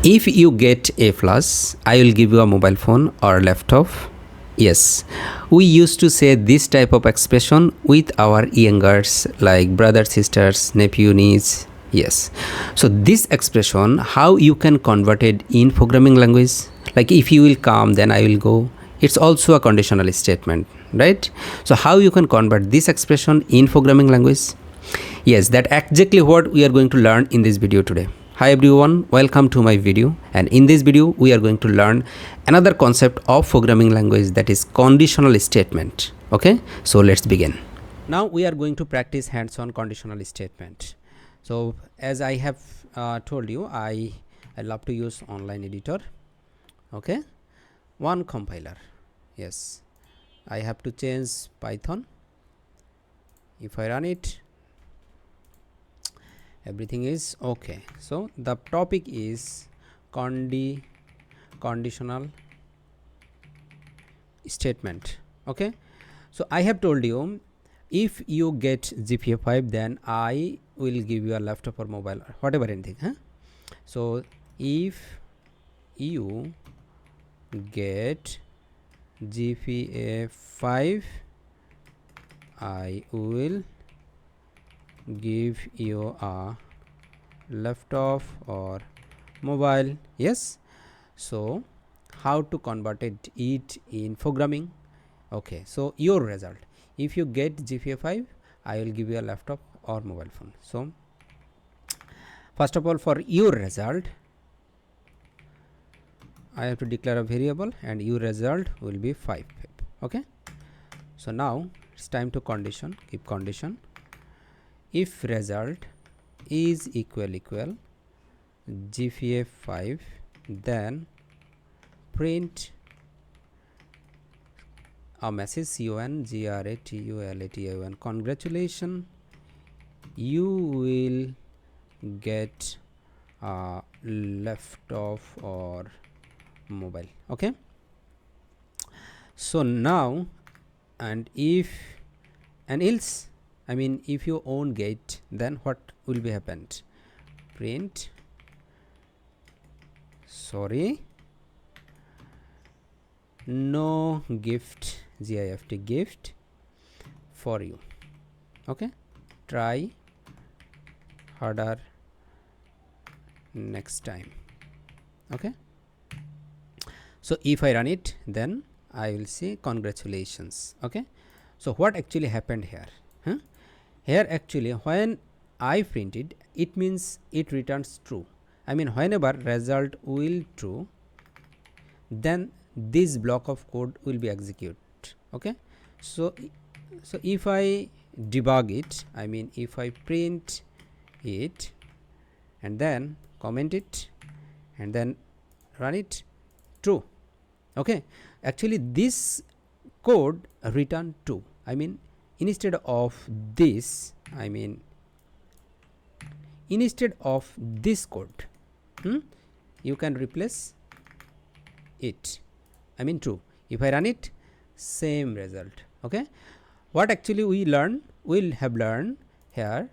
If you get A plus, I will give you a mobile phone or laptop. Yes, we used to say this type of expression with our youngers like brothers, sisters, nephew, niece. Yes. So this expression, how you can convert it in programming language? Like if you will come, then I will go. It's also a conditional statement, right? So how you can convert this expression in programming language? Yes, that exactly what we are going to learn in this video today. Hi everyone, welcome to my video, and in this video we are going to learn another concept of programming language, that is conditional statement. Okay, so let's begin. Now we are going to practice hands-on conditional statement. So as I have told you, I love to use online editor. Okay, one compiler. Yes, I have to change Python. If I run it, everything is okay. So the topic is conditional statement. Okay, so I have told you, if you get GPA 5, then I will give you a laptop or mobile or whatever, anything, huh? So if you get GPA 5, I will give you a laptop or mobile. Yes, so how to convert it in programming? Okay, so your result, if you get GPA 5, I will give you a laptop or mobile phone. So first of all, for your result, I have to declare a variable and your result will be 5. Okay, so now it's time to condition. Keep condition. If result is equal GPA 5, then print a message CONGRATULATION, congratulations, you will get a laptop or mobile. Okay, so now, and if and else, I mean if you own get, then what will be happened? Print, sorry, no gift, GIFT, gift for you. Okay, try harder next time. Okay, so if I run it, then I will say congratulations. Okay, so what actually happened here? Here actually when I print it, it means it returns true. I mean whenever result will true, then this block of code will be executed. Okay, so if I debug it, I mean if I print it and then comment it and then run it, true. Okay, actually this code return true. I mean instead of this, I mean instead of this code, you can replace it, I mean true. If I run it, same result. Okay, what actually we have learned here,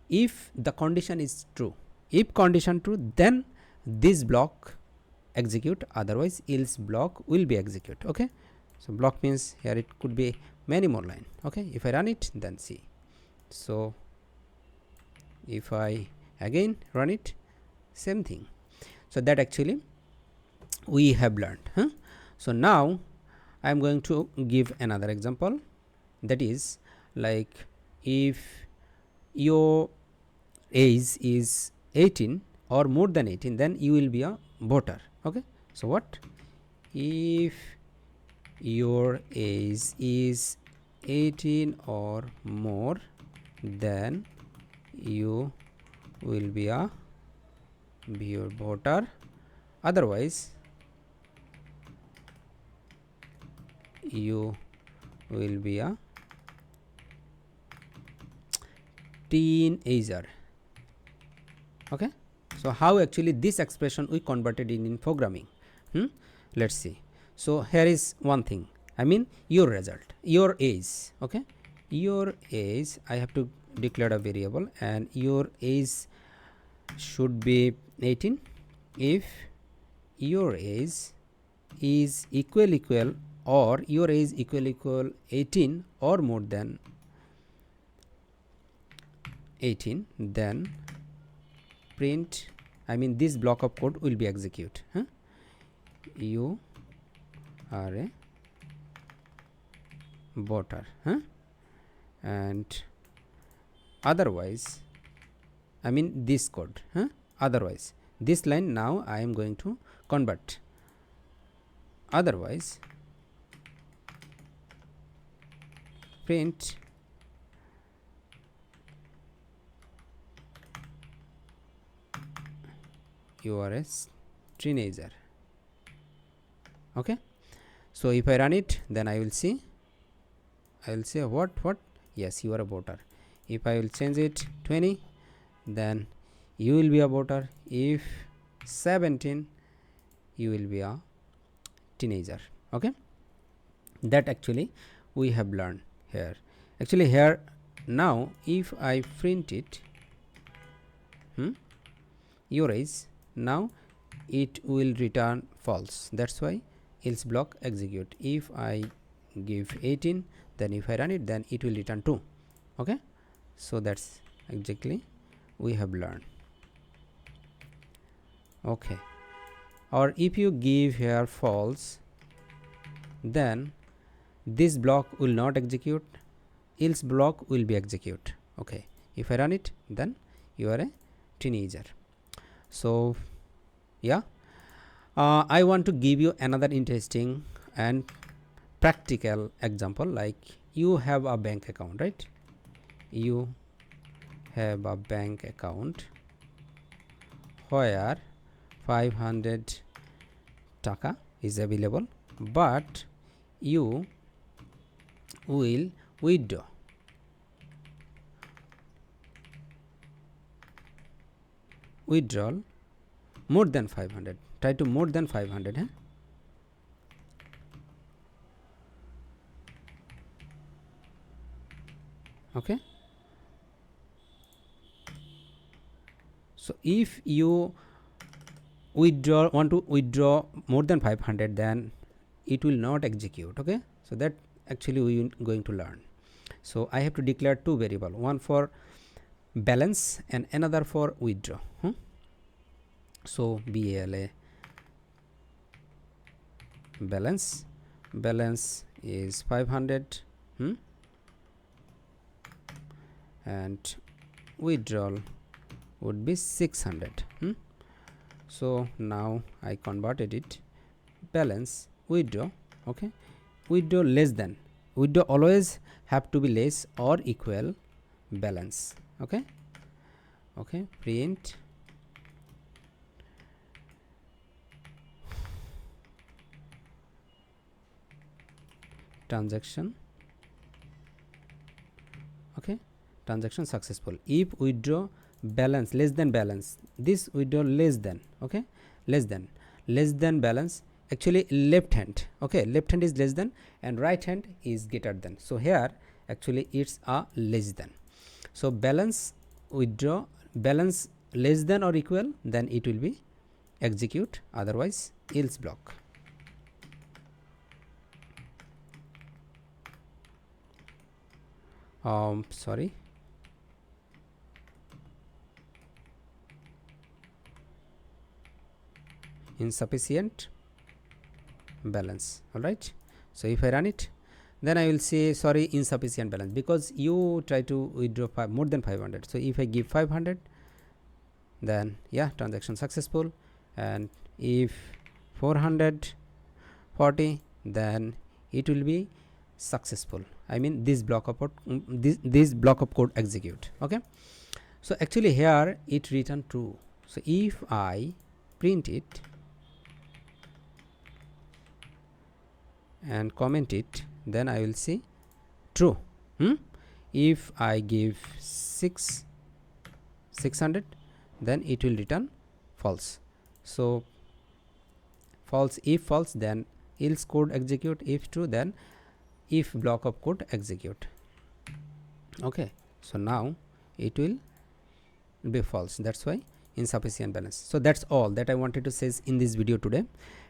if the condition is true, if condition true, then this block execute, otherwise else block will be execute. Okay, so block means here it could be many more line. Okay, if I run it, then see, so if I again run it, same thing. So that actually we have learned. So now I am going to give another example, that is like if your age is 18 or more than 18, then you will be a voter. Okay, so what if your age is 18 or more, then you will be a voter, otherwise you will be a teenager. Okay, so how actually this expression we converted in programming? Let's see. So here is one thing, I mean your result, your age. Okay, your age, I have to declare a variable and your age should be 18 if your age is equal or your age equal 18 or more than 18, then print, I mean this block of code will be execute. You are a voter, and otherwise, I mean this code, otherwise this line now I am going to convert. Otherwise, print you are a teenager. Okay, so if I run it, then I will see what yes, you are a voter. If I will change it 20, then you will be a voter. If 17, you will be a teenager. Okay, that actually we have learned here. Actually here now if I print it, your age, now it will return false. That's why else block execute. If I give 18, then if I run it, then it will return 2. Okay, so that's exactly we have learned. Okay, or if you give here false, then this block will not execute, else block will be execute. Okay, if I run it, then you are a teenager. So yeah, I want to give you another interesting and practical example. Like you have a bank account, right? You have a bank account where 500 taka is available, but you will withdraw withdrawal more than 500. Try to more than 500. Okay, so if you want to withdraw more than 500, then it will not execute. Okay, so that actually we are going to learn. So I have to declare two variable, one for balance and another for withdraw. So BALA balance is 500, and withdrawal would be 600. So now I converted it, balance withdraw. Okay, withdraw less than, withdraw always have to be less or equal balance. Okay, print transaction. Okay, transaction successful. If withdraw balance less than balance, this withdraw less than. Okay, less than balance, actually left hand. Okay, left hand is less than and right hand is greater than. So here actually it's a less than. So balance withdraw, balance less than or equal, then it will be execute, otherwise else block. Sorry, insufficient balance. All right, so if I run it, then I will say sorry, insufficient balance, because you try to withdraw more than 500. So if I give 500, then yeah, transaction successful. And if 440, then it will be successful. I mean this block of code, this block of code execute. Okay, so actually here it return true. So if I print it and comment it, then I will see true. If I give 600, then it will return false. So false, if false, then else code execute, if true, then if block of code execute. Okay, so now it will be false, that's why insufficient balance. So that's all that I wanted to say in this video today,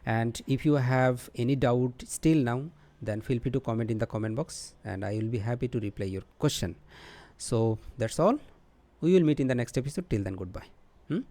and if you have any doubt still now, then feel free to comment in the comment box and I will be happy to reply your question. So that's all. We will meet in the next episode. Till then, goodbye.